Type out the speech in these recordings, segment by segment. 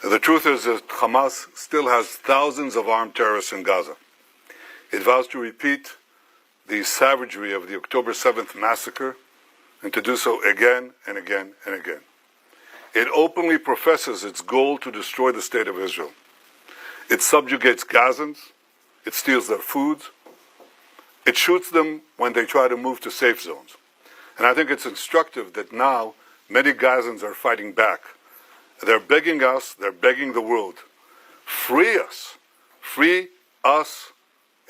The truth is that Hamas still has thousands of armed terrorists in Gaza. It vows to repeat the savagery of the October 7th massacre and to do so again and again and again. It openly professes its goal to destroy the state of Israel. It subjugates Gazans. It steals their foods. It shoots them when they try to move to safe zones. And I think it's instructive that now many Gazans are fighting back. They're begging us, they're begging the world, free us,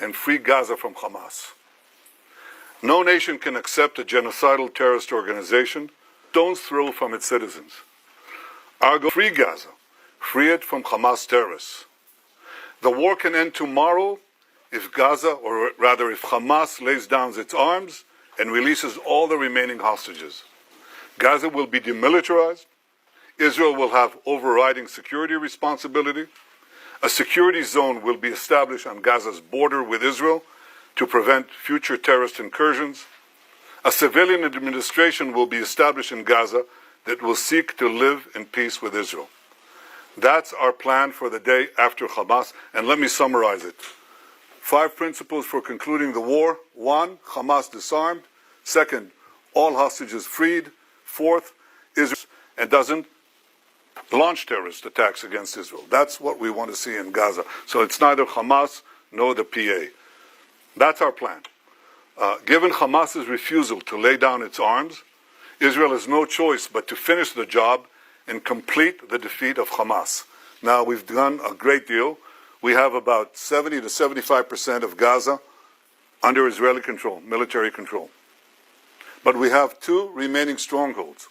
and free Gaza from Hamas. No nation can accept a genocidal terrorist organization stone's throw from its citizens. Our goal: free Gaza, free it from Hamas terrorists. The war can end tomorrow if Gaza, or rather if Hamas lays down its arms and releases all the remaining hostages. Gaza will be demilitarized. Israel will have overriding security responsibility. A security zone will be established on Gaza's border with Israel to prevent future terrorist incursions. A civilian administration will be established in Gaza that will seek to live in peace with Israel. That's our plan for the day after Hamas, and let me summarize it. 5 principles for concluding the war. 1, Hamas disarmed. 2nd, all hostages freed. 4th, Israel and doesn't launch terrorist attacks against Israel. That's what we want to see in Gaza. So it's neither Hamas nor the PA. That's our plan. Given Hamas's refusal to lay down its arms, Israel has no choice but to finish the job and complete the defeat of Hamas. Now, we've done a great deal. We have about 70 to 75% of Gaza under Israeli control, military control. But we have 2 remaining strongholds,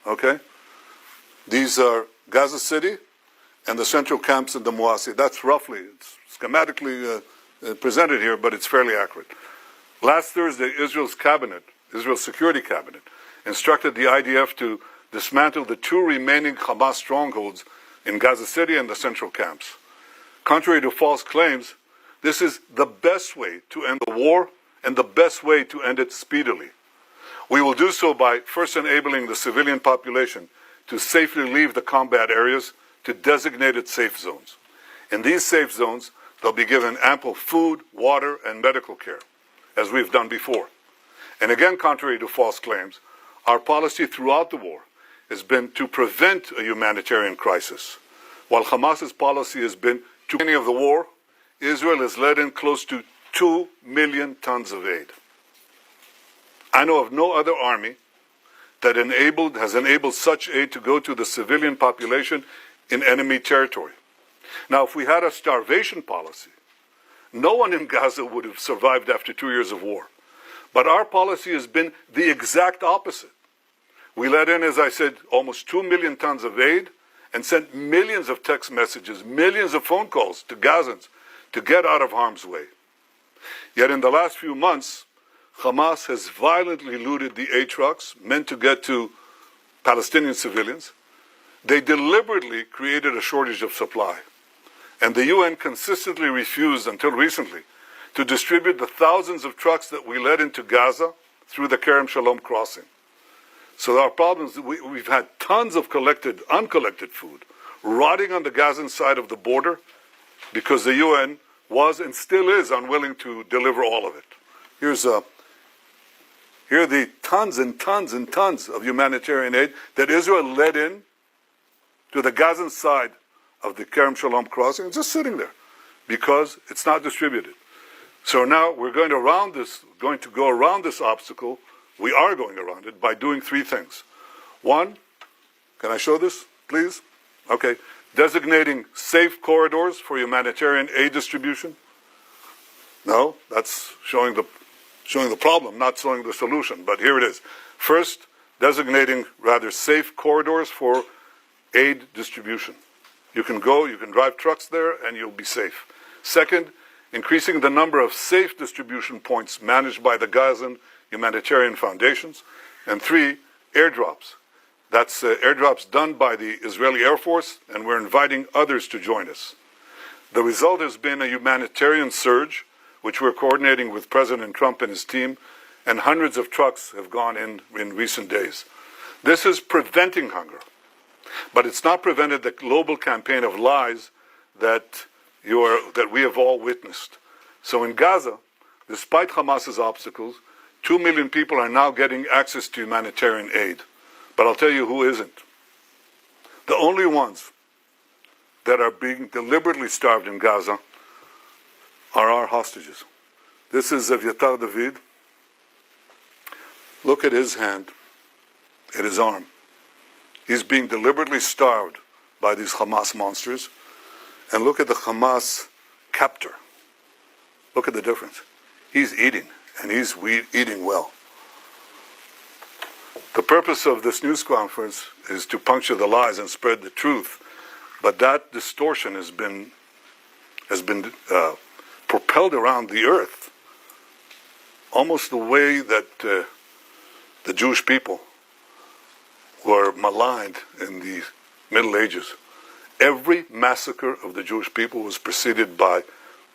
okay? These are Gaza City and the central camps in the Muasi. That's roughly, it's schematically presented here, but it's fairly accurate. Last Thursday, Israel's Security Cabinet, instructed the IDF to dismantle the 2 remaining Hamas strongholds in Gaza City and the central camps. Contrary to false claims, this is the best way to end the war and the best way to end it speedily. We will do so by first enabling the civilian population to safely leave the combat areas to designated safe zones. In these safe zones, they'll be given ample food, water, and medical care, as we've done before. And again, contrary to false claims, our policy throughout the war has been to prevent a humanitarian crisis. While Hamas's policy has been to beginning of the war, Israel has let in close to 2 million tons of aid. I know of no other army that has enabled such aid to go to the civilian population in enemy territory. Now, if we had a starvation policy, no one in Gaza would have survived after 2 years of war. But our policy has been the exact opposite. We let in, as I said, almost 2 million tons of aid and sent millions of text messages, millions of phone calls to Gazans to get out of harm's way. Yet in the last few months, Hamas has violently looted the aid trucks meant to get to Palestinian civilians. They deliberately created a shortage of supply. And the UN consistently refused, until recently, to distribute the thousands of trucks that we led into Gaza through the Kerem Shalom crossing. So our problem is we've had tons of uncollected food rotting on the Gazan side of the border because the UN was and still is unwilling to deliver all of it. Here are the tons and tons and tons of humanitarian aid that Israel led in to the Gazan side of the Kerem Shalom crossing. It's just sitting there because it's not distributed. So now we're going to go around this obstacle. We are going around it by doing 3 things. 1, can I show this, please? Okay. Designating safe corridors for humanitarian aid distribution. No, that's showing the problem, not showing the solution, but here it is. First, designating rather safe corridors for aid distribution. You can drive trucks there and you'll be safe. Second, increasing the number of safe distribution points managed by the Gazan humanitarian foundations. And 3, airdrops. That's airdrops done by the Israeli Air Force, and we're inviting others to join us. The result has been a humanitarian surge, which we're coordinating with President Trump and his team, and hundreds of trucks have gone in recent days. This is preventing hunger. But it's not prevented the global campaign of lies that we have all witnessed. So in Gaza, despite Hamas's obstacles, 2 million people are now getting access to humanitarian aid. But I'll tell you who isn't. The only ones that are being deliberately starved in Gaza are our hostages. This is Evyatar David. Look at his hand, at his arm. He's being deliberately starved by these Hamas monsters. And look at the Hamas captor. Look at the difference. He's eating, and he's eating well. The purpose of this news conference is to puncture the lies and spread the truth. But that distortion has been propelled around the earth, almost the way that the Jewish people were maligned in the Middle Ages. Every massacre of the Jewish people was preceded by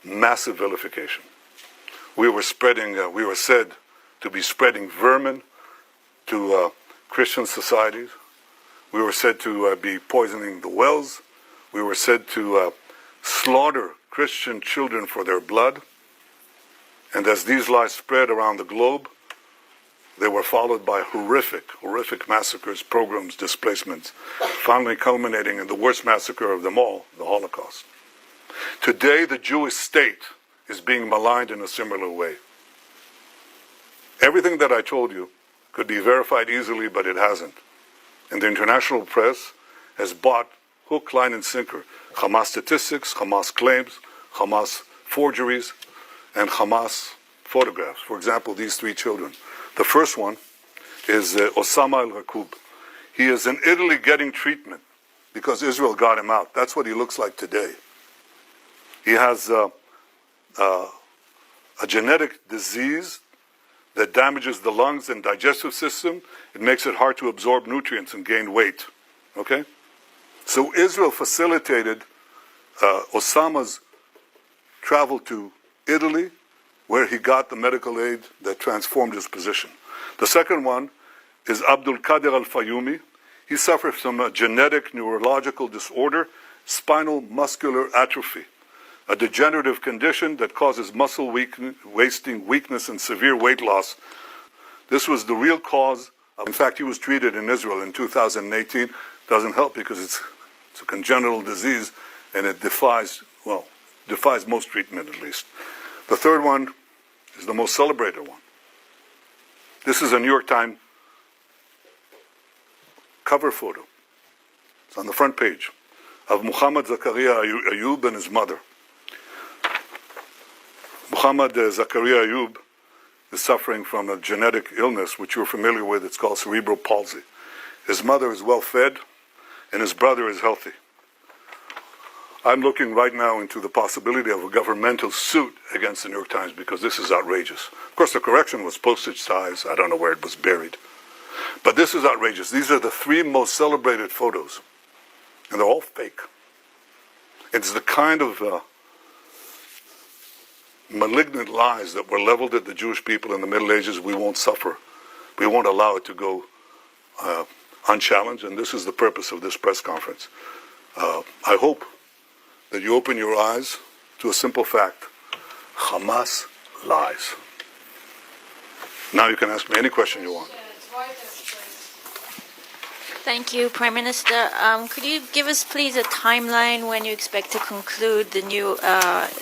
massive vilification. We were said to be spreading vermin to Christian societies. We were said to be poisoning the wells. We were said to slaughter Christian children for their blood. And as these lies spread around the globe, they were followed by horrific massacres, pogroms, displacements, finally culminating in the worst massacre of them all, the Holocaust. Today, the Jewish state is being maligned in a similar way. Everything that I told you could be verified easily, but it hasn't. And the international press has bought hook, line, and sinker Hamas statistics, Hamas claims, Hamas forgeries, and Hamas photographs. For example, these 3 children. The first one is Osama al-Raqub. He is in Italy getting treatment because Israel got him out. That's what he looks like today. He has a genetic disease that damages the lungs and digestive system. It makes it hard to absorb nutrients and gain weight. Okay? So Israel facilitated Osama's travel to Italy, where he got the medical aid that transformed his position. The second one is Abdul Qadir al-Fayumi. He suffers from a genetic neurological disorder, spinal muscular atrophy, a degenerative condition that causes muscle wasting, weakness, and severe weight loss. This was the real cause. In fact, he was treated in Israel in 2018. Doesn't help because it's a congenital disease and it defies most treatment at least. The third one is the most celebrated one. This is a New York Times cover photo. It's on the front page of Muhammad Zakaria Ayub and his mother. Muhammad Zakaria Ayub is suffering from a genetic illness which you're familiar with. It's called cerebral palsy. His mother is well fed and his brother is healthy. I'm looking right now into the possibility of a governmental suit against the New York Times because this is outrageous. Of course, the correction was postage size. I don't know where it was buried. But this is outrageous. These are the 3 most celebrated photos. And they're all fake. It's the kind of malignant lies that were leveled at the Jewish people in the Middle Ages. We won't suffer. We won't allow it to go unchallenged. And this is the purpose of this press conference. I hope that you open your eyes to a simple fact. Hamas lies. Now you can ask me any question you want. Thank you, Prime Minister. Could you give us, please, a timeline when you expect to conclude the new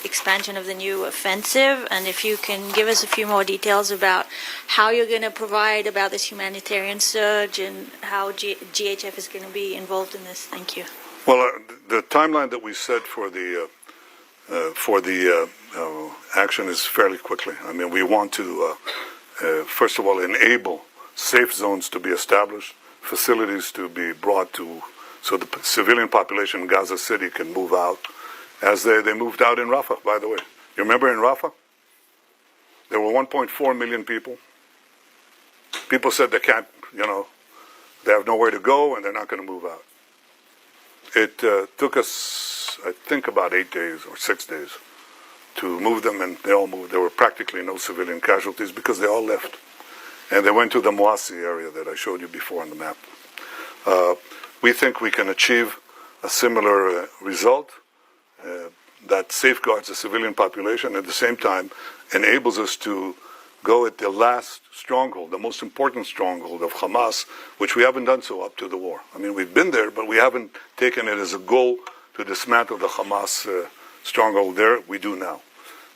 expansion of the new offensive? And if you can give us a few more details about how you're going to provide about this humanitarian surge and how GHF is going to be involved in this. Thank you. Well, the timeline that we set for the action is fairly quickly. I mean, we want to, first of all, enable safe zones to be established, facilities to be brought to, so the civilian population in Gaza City can move out, as they moved out in Rafah, by the way. You remember in Rafah? There were 1.4 million people. People said they can't, they have nowhere to go and they're not going to move out. It took us, I think, about 8 days or 6 days to move them, and they all moved. There were practically no civilian casualties because they all left. And they went to the Moasi area that I showed you before on the map. we think we can achieve a similar result that safeguards the civilian population, at the same time enables us to go at the last stronghold, the most important stronghold of Hamas, which we haven't done so up to the war. I mean, we've been there, but we haven't taken it as a goal to dismantle the Hamas stronghold there. We do now.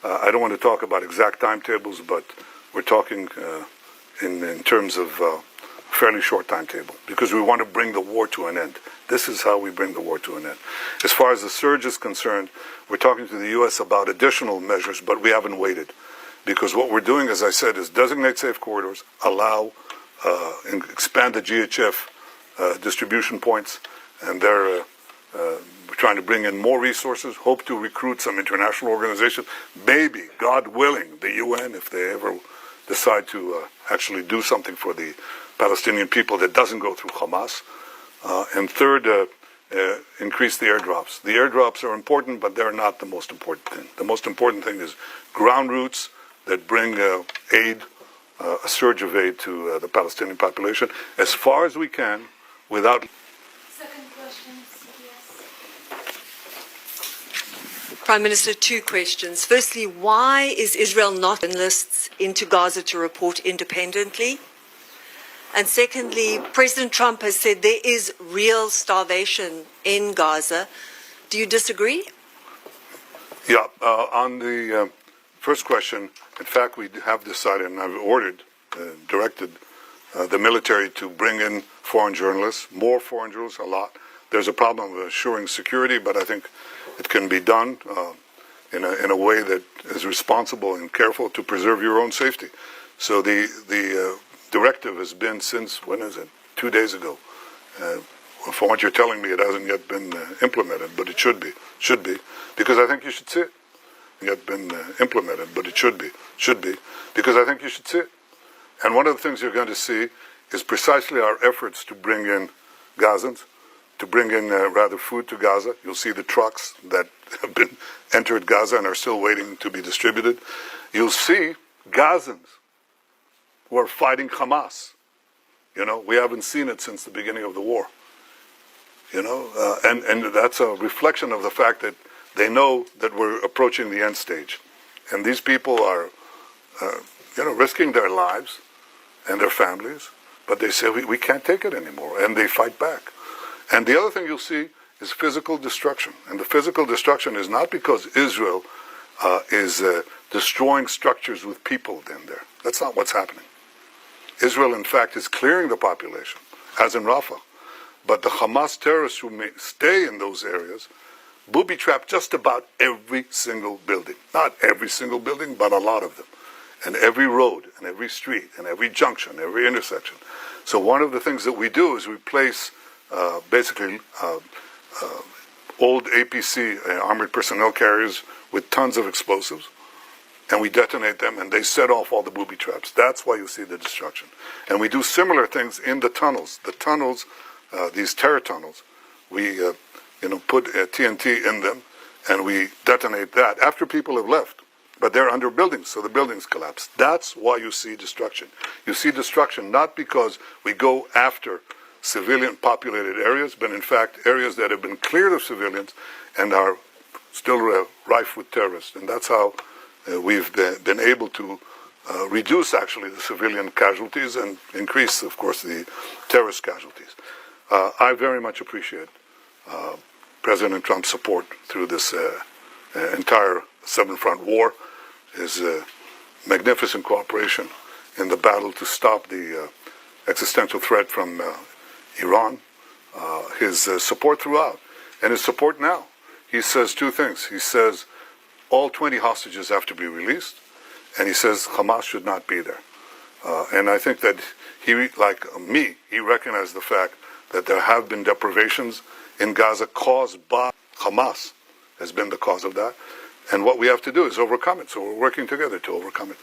I don't want to talk about exact timetables, but we're talking in terms of fairly short timetable, because we want to bring the war to an end. This is how we bring the war to an end. As far as the surge is concerned, we're talking to the U.S. about additional measures, but we haven't waited. Because what we're doing, as I said, is designate safe corridors, allow, and expand the GHF distribution points, and we're trying to bring in more resources, hope to recruit some international organizations, maybe, God willing, the UN, if they ever decide to actually do something for the Palestinian people that doesn't go through Hamas. And third, increase the airdrops. The airdrops are important, but they're not the most important thing. The most important thing is ground routes that bring aid, a surge of aid to the Palestinian population as far as we can without... Second question, CBS. Prime Minister, two questions. Firstly, why is Israel not journalists into Gaza to report independently? And secondly, President Trump has said there is real starvation in Gaza. Do you disagree? Yeah, on the first question, in fact, we have decided, and I've ordered, directed the military to bring in foreign journalists, more foreign journalists, a lot. There's a problem of assuring security, but I think it can be done in a way that is responsible and careful to preserve your own safety. So the directive has been since, when is it? 2 days ago. From what you're telling me, it hasn't yet been implemented, but it should be. Should be. Because I think you should see it. Yet been implemented, but it should be, because I think you should see it. And one of the things you're going to see is precisely our efforts to bring in Gazans, to bring in rather food to Gaza. You'll see the trucks that have been entered Gaza and are still waiting to be distributed. You'll see Gazans who are fighting Hamas. You know, we haven't seen it since the beginning of the war. You know, and that's a reflection of the fact that they know that we're approaching the end stage. And these people are, risking their lives and their families, but they say, we can't take it anymore, and they fight back. And the other thing you'll see is physical destruction. And the physical destruction is not because Israel is destroying structures with people in there. That's not what's happening. Israel, in fact, is clearing the population, as in Rafah. But the Hamas terrorists who may stay in those areas booby-trap just about every single building. Not every single building, but a lot of them. And every road, and every street, and every junction, every intersection. So one of the things that we do is replace basically old APC, armored personnel carriers, with tons of explosives. And we detonate them, and they set off all the booby traps. That's why you see the destruction. And we do similar things in the tunnels. The tunnels, these terror tunnels, we put TNT in them, and we detonate that after people have left. But they're under buildings, so the buildings collapse. That's why you see destruction. You see destruction not because we go after civilian populated areas, but in fact areas that have been cleared of civilians and are still rife with terrorists. And that's how we've been able to reduce actually the civilian casualties and increase, of course, the terrorist casualties. I very much appreciate President Trump's support through this entire seven-front war, his magnificent cooperation in the battle to stop the existential threat from Iran, his support throughout, and his support now. He says two things. He says all 20 hostages have to be released, and he says Hamas should not be there. And I think that he, like me, he recognized the fact that there have been deprivations in Gaza caused by Hamas, has been the cause of that. And what we have to do is overcome it. So we're working together to overcome it.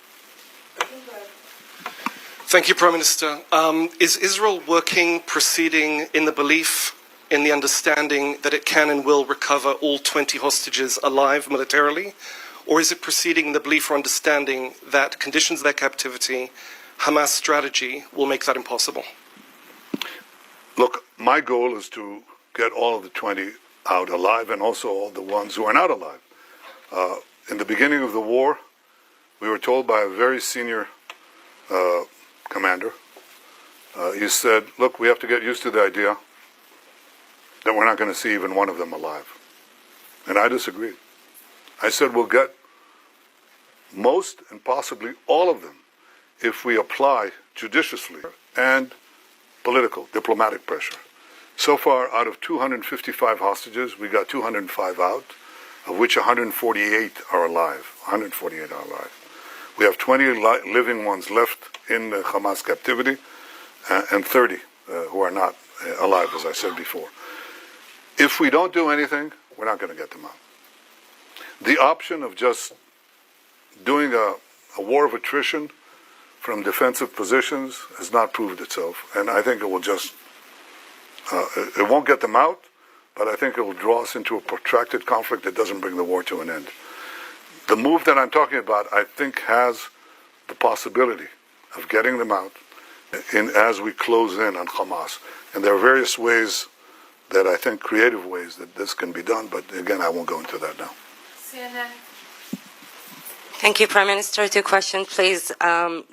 Thank you, Prime Minister. Is Israel proceeding in the belief, in the understanding that it can and will recover all 20 hostages alive militarily? Or is it proceeding in the belief or understanding that conditions of their captivity, Hamas strategy, will make that impossible? Look, my goal is to get all of the 20 out alive and also all the ones who are not alive. In the beginning of the war, we were told by a very senior commander, he said, look, we have to get used to the idea that we're not going to see even one of them alive. And I disagreed. I said we'll get most and possibly all of them if we apply judiciously and political, diplomatic pressure. So far, out of 255 hostages, we got 205 out, of which 148 are alive. 148 are alive. We have 20 living ones left in Hamas captivity, and 30 who are not alive, as I said before. If we don't do anything, we're not going to get them out. The option of just doing a war of attrition from defensive positions has not proved itself, and I think it will just, it won't get them out, but I think it will draw us into a protracted conflict that doesn't bring the war to an end. The move that I'm talking about, I think, has the possibility of getting them out as we close in on Hamas. And there are various ways that I think, creative ways, that this can be done, but again, I won't go into that now. Thank you, Prime Minister. Two questions, please.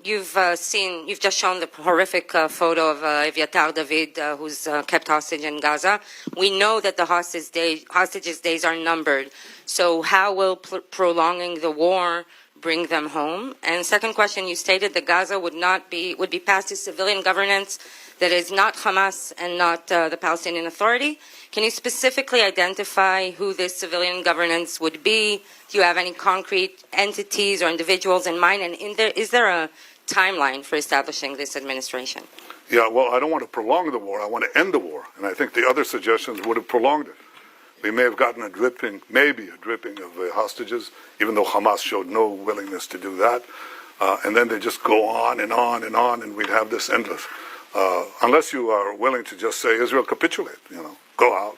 You've just shown the horrific photo of Eviatar David, who's kept hostage in Gaza. We know that the hostages' days are numbered. So how will prolonging the war bring them home? And second question, you stated that Gaza would be passed to civilian governance that is not Hamas and not the Palestinian Authority. Can you specifically identify who this civilian governance would be? Do you have any concrete entities or individuals in mind? And is there a timeline for establishing this administration? Yeah, well, I don't want to prolong the war. I want to end the war. And I think the other suggestions would have prolonged it. We may have gotten maybe a dripping of hostages, even though Hamas showed no willingness to do that. And then they just go on and on and on, and we'd have this endless. Unless you are willing to just say, Israel, capitulate, go out.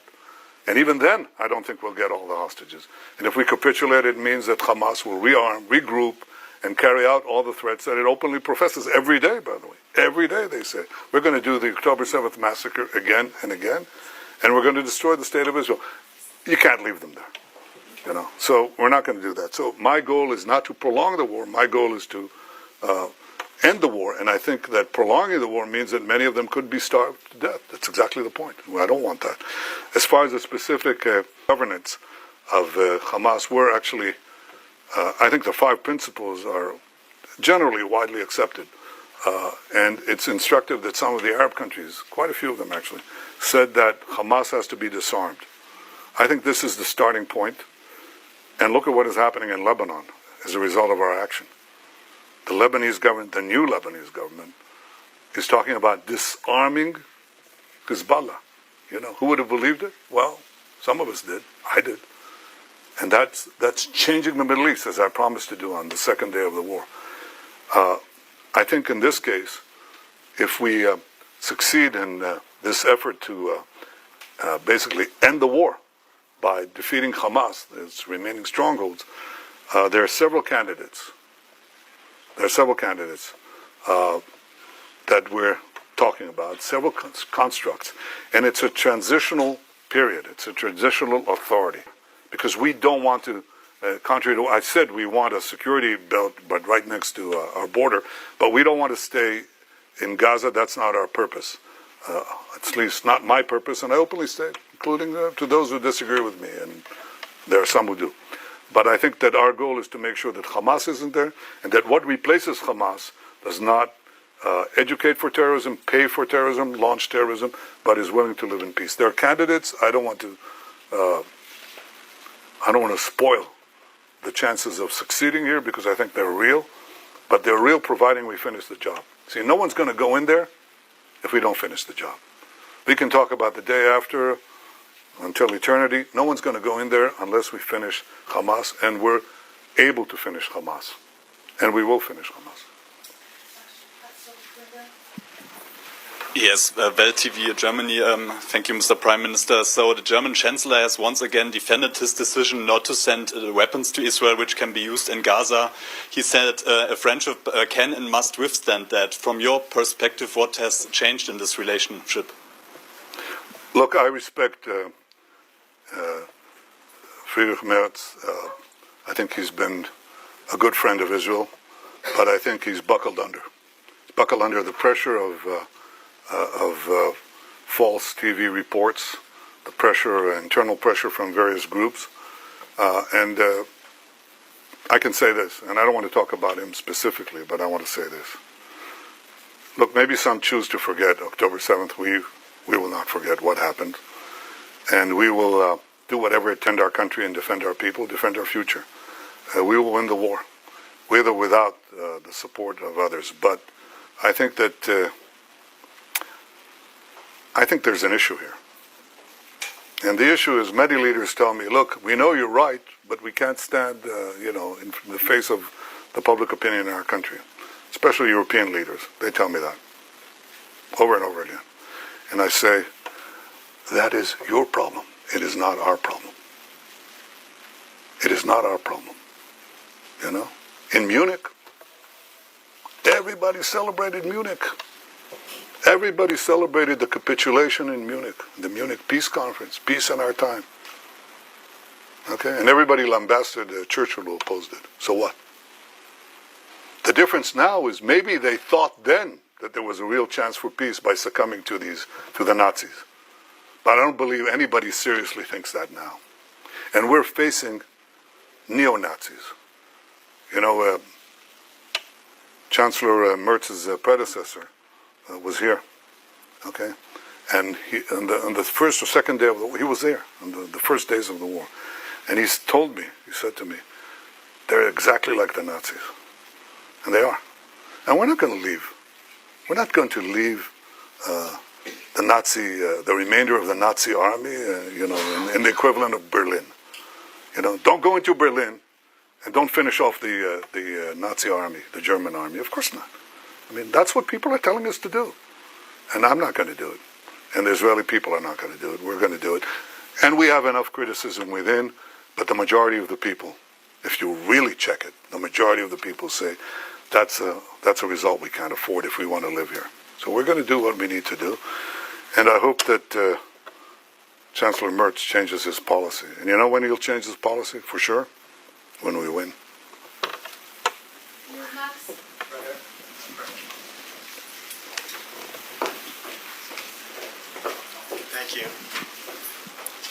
And even then, I don't think we'll get all the hostages. And if we capitulate, it means that Hamas will rearm, regroup, and carry out all the threats that it openly professes every day, by the way. Every day they say, we're going to do the October 7th massacre again and again, and we're going to destroy the state of Israel. You can't leave them there, So we're not going to do that. So my goal is not to prolong the war. My goal is to end the war, and I think that prolonging the war means that many of them could be starved to death. That's exactly the point. I don't want that. As far as the specific governance of Hamas, we're actually, I think the 5 principles are generally widely accepted. And it's instructive that some of the Arab countries, quite a few of them actually, said that Hamas has to be disarmed. I think this is the starting point. And look at what is happening in Lebanon as a result of our action. The Lebanese government, the new Lebanese government, is talking about disarming Hezbollah. Who would have believed it? Well, some of us did. I did. And that's changing the Middle East, as I promised to do on the second day of the war. I think in this case, if we succeed in this effort to basically end the war by defeating Hamas, its remaining strongholds, there are several candidates. There are several candidates that we're talking about, several constructs. And it's a transitional period. It's a transitional authority. Because we don't want to, contrary to what I said, we want a security belt, but right next to our border. But we don't want to stay in Gaza. That's not our purpose. At least not my purpose. And I openly state, including to those who disagree with me. And there are some who do. But I think that our goal is to make sure that Hamas isn't there, and that what replaces Hamas does not educate for terrorism, pay for terrorism, launch terrorism, but is willing to live in peace. There are candidates. I don't want to spoil the chances of succeeding here because I think they're real, but they're real providing we finish the job. See, no one's going to go in there if we don't finish the job. We can talk about the day after, until eternity. No one's going to go in there unless we finish Hamas, and we're able to finish Hamas. And we will finish Hamas. Yes, Welt TV Germany. Thank you, Mr. Prime Minister. So the German Chancellor has once again defended his decision not to send weapons to Israel, which can be used in Gaza. He said a friendship can and must withstand that. From your perspective, what has changed in this relationship? Look, I respect Friedrich Merz. I think he's been a good friend of Israel, but I think he's buckled under. He's buckled under the pressure of false TV reports, the pressure, internal pressure from various groups, and I can say this, and I don't want to talk about him specifically, but I want to say this. Look, maybe some choose to forget October 7th. We will not forget what happened, and we will do whatever to defend our country and defend our people, defend our future. We will win the war, with or without the support of others. But I think that there's an issue here. And the issue is many leaders tell me, look, we know you're right, but we can't stand, in the face of the public opinion in our country, especially European leaders. They tell me that over and over again. And I say, that is your problem. It is not our problem. It is not our problem. In Munich, everybody celebrated Munich. Everybody celebrated the capitulation in Munich, the Munich Peace Conference, peace in our time. Okay? And everybody lambasted Churchill who opposed it. So what? The difference now is maybe they thought then that there was a real chance for peace by succumbing to the Nazis. But I don't believe anybody seriously thinks that now. And we're facing neo-Nazis. Chancellor Merz's predecessor was here, okay? And he, on the first or second day of the war, he was there, on the first days of the war. And he said to me, they're exactly like the Nazis. And they are. And we're not going to leave. We're not going to leave the remainder of the Nazi army, in the equivalent of Berlin. Don't go into Berlin and don't finish off the Nazi army, the German army. Of course not. I mean, that's what people are telling us to do. And I'm not going to do it. And the Israeli people are not going to do it. We're going to do it. And we have enough criticism within, but the majority of the people, if you really check it, the majority of the people say, that's a result we can't afford if we want to live here. So we're going to do what we need to do. And I hope that Chancellor Merz changes his policy. And you know when he'll change his policy? For sure? When we win. Thank you.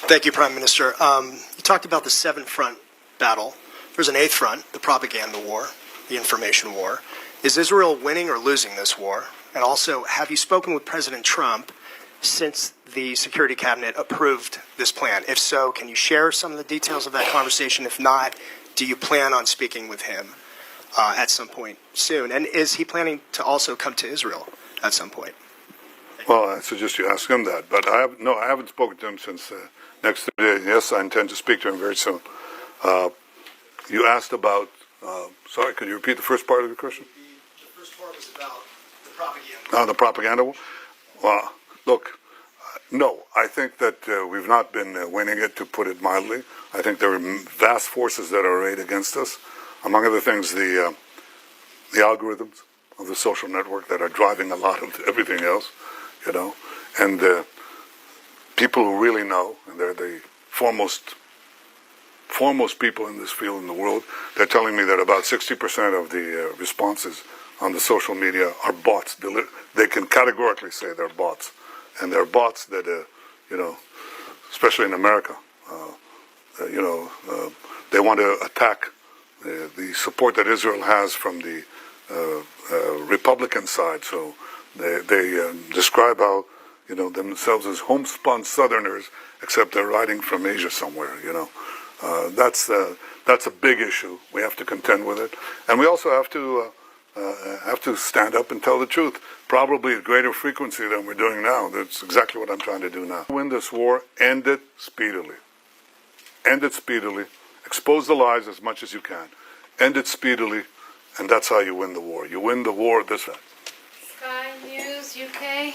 Thank you, Prime Minister. You talked about the 7-front battle. There's an 8th front, the propaganda war, the information war. Is Israel winning or losing this war? And also, have you spoken with President Trump since the Security Cabinet approved this plan? If so, can you share some of the details of that conversation? If not, do you plan on speaking with him at some point soon? And is he planning to also come to Israel at some point? Well, I suggest you ask him that. But I haven't spoken to him since next day. Yes, I intend to speak to him very soon. You asked about, sorry, could you repeat the first part of your question? The first part was about the propaganda. Oh, the propaganda? Well, look, no, I think that we've not been winning it, to put it mildly. I think there are vast forces that are arrayed against us. Among other things, the algorithms of the social network that are driving a lot of everything else, and people who really know, and they're the foremost people in this field in the world. They're telling me that about 60% of the responses on the social media are bots. They can categorically say they're bots. And they're bots that, especially in America, they want to attack the support that Israel has from the Republican side. So they describe how, themselves as homespun Southerners, except they're riding from Asia somewhere, That's a big issue. We have to contend with it. And we also have to stand up and tell the truth, probably at greater frequency than we're doing now. That's exactly what I'm trying to do now. Win this war, end it speedily. End it speedily. Expose the lies as much as you can. End it speedily, and that's how you win the war. You win the war this way. Sky News, UK.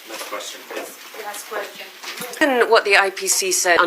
Next question, please. Last question. What the IPC said on